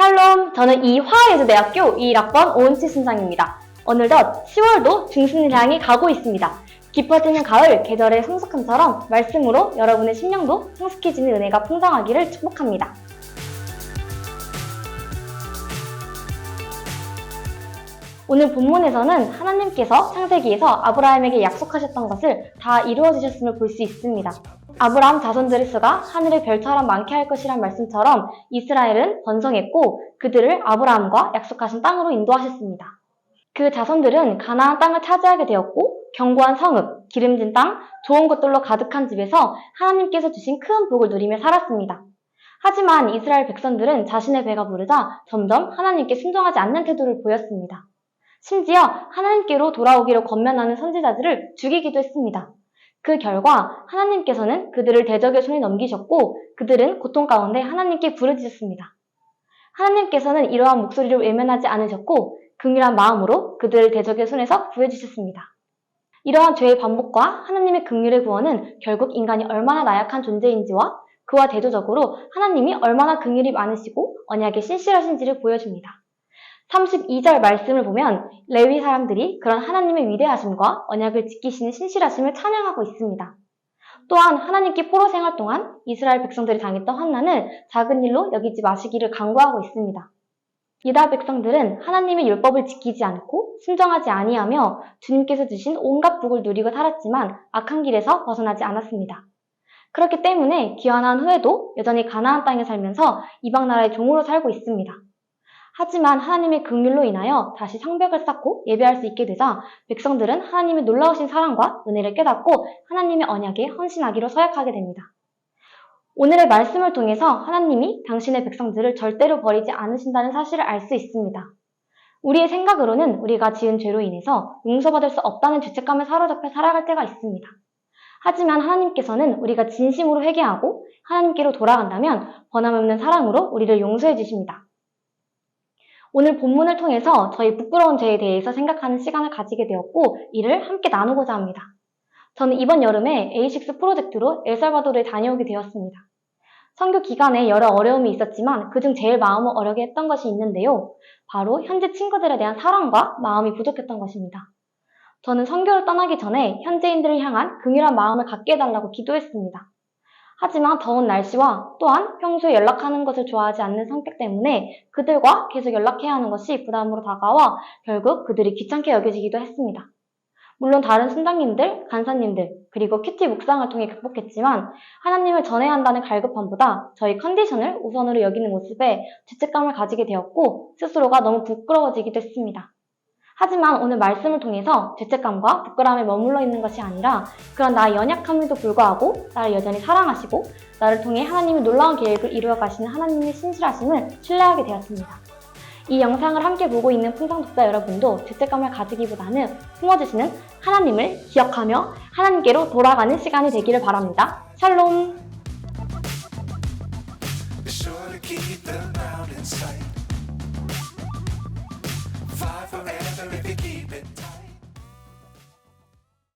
샬롬, 저는 이화예수대학교 21학번 오은치 순장입니다. 어느덧 10월도 중순을 향해 가고 있습니다. 깊어지는 가을, 계절의 성숙함처럼 말씀으로 여러분의 심령도 성숙해지는 은혜가 풍성하기를 축복합니다. 오늘 본문에서는 하나님께서 창세기에서 아브라함에게 약속하셨던 것을 다 이루어지셨음을 볼 수 있습니다. 아브라함 자손들의 수가 하늘의 별처럼 많게 할 것이란 말씀처럼 이스라엘은 번성했고 그들을 아브라함과 약속하신 땅으로 인도하셨습니다. 그 자손들은 가나안 땅을 차지하게 되었고 견고한 성읍, 기름진 땅, 좋은 것들로 가득한 집에서 하나님께서 주신 큰 복을 누리며 살았습니다. 하지만 이스라엘 백성들은 자신의 배가 부르자 점점 하나님께 순종하지 않는 태도를 보였습니다. 심지어 하나님께로 돌아오기를 권면하는 선지자들을 죽이기도 했습니다. 그 결과 하나님께서는 그들을 대적의 손에 넘기셨고 그들은 고통 가운데 하나님께 부르짖었습니다. 하나님께서는 이러한 목소리를 외면하지 않으셨고 긍휼한 마음으로 그들을 대적의 손에서 구해주셨습니다. 이러한 죄의 반복과 하나님의 긍휼의 구원은 결국 인간이 얼마나 나약한 존재인지와 그와 대조적으로 하나님이 얼마나 긍휼이 많으시고 언약에 신실하신지를 보여줍니다. 32절 말씀을 보면 레위 사람들이 그런 하나님의 위대하심과 언약을 지키시는 신실하심을 찬양하고 있습니다. 또한 하나님께 포로 생활 동안 이스라엘 백성들이 당했던 환난을 작은 일로 여기지 마시기를 간구하고 있습니다. 이스라엘 백성들은 하나님의 율법을 지키지 않고 순종하지 아니하며 주님께서 주신 온갖 복을 누리고 살았지만 악한 길에서 벗어나지 않았습니다. 그렇기 때문에 귀환한 후에도 여전히 가나안 땅에 살면서 이방 나라의 종으로 살고 있습니다. 하지만 하나님의 긍휼로 인하여 다시 성벽을 쌓고 예배할 수 있게 되자 백성들은 하나님의 놀라우신 사랑과 은혜를 깨닫고 하나님의 언약에 헌신하기로 서약하게 됩니다. 오늘의 말씀을 통해서 하나님이 당신의 백성들을 절대로 버리지 않으신다는 사실을 알 수 있습니다. 우리의 생각으로는 우리가 지은 죄로 인해서 용서받을 수 없다는 죄책감에 사로잡혀 살아갈 때가 있습니다. 하지만 하나님께서는 우리가 진심으로 회개하고 하나님께로 돌아간다면 변함없는 사랑으로 우리를 용서해 주십니다. 오늘 본문을 통해서 저희 부끄러운 죄에 대해서 생각하는 시간을 가지게 되었고 이를 함께 나누고자 합니다. 저는 이번 여름에 A6 프로젝트로 엘살바도르에 다녀오게 되었습니다. 선교 기간에 여러 어려움이 있었지만 그중 제일 마음을 어렵게 했던 것이 있는데요. 바로 현지 친구들에 대한 사랑과 마음이 부족했던 것입니다. 저는 선교를 떠나기 전에 현지인들을 향한 긍휼한 마음을 갖게 해달라고 기도했습니다. 하지만 더운 날씨와 또한 평소에 연락하는 것을 좋아하지 않는 성격 때문에 그들과 계속 연락해야 하는 것이 부담으로 다가와 결국 그들이 귀찮게 여겨지기도 했습니다. 물론 다른 순장님들, 간사님들, 그리고 큐티 묵상을 통해 극복했지만 하나님을 전해야 한다는 갈급함보다 저희 컨디션을 우선으로 여기는 모습에 죄책감을 가지게 되었고 스스로가 너무 부끄러워지기도 했습니다. 하지만 오늘 말씀을 통해서 죄책감과 부끄러움에 머물러 있는 것이 아니라 그런 나의 연약함에도 불구하고 나를 여전히 사랑하시고 나를 통해 하나님의 놀라운 계획을 이루어 가시는 하나님의 신실하심을 신뢰하게 되었습니다. 이 영상을 함께 보고 있는 풍성독자 여러분도 죄책감을 가지기보다는 품어주시는 하나님을 기억하며 하나님께로 돌아가는 시간이 되기를 바랍니다. 샬롬! Forever if you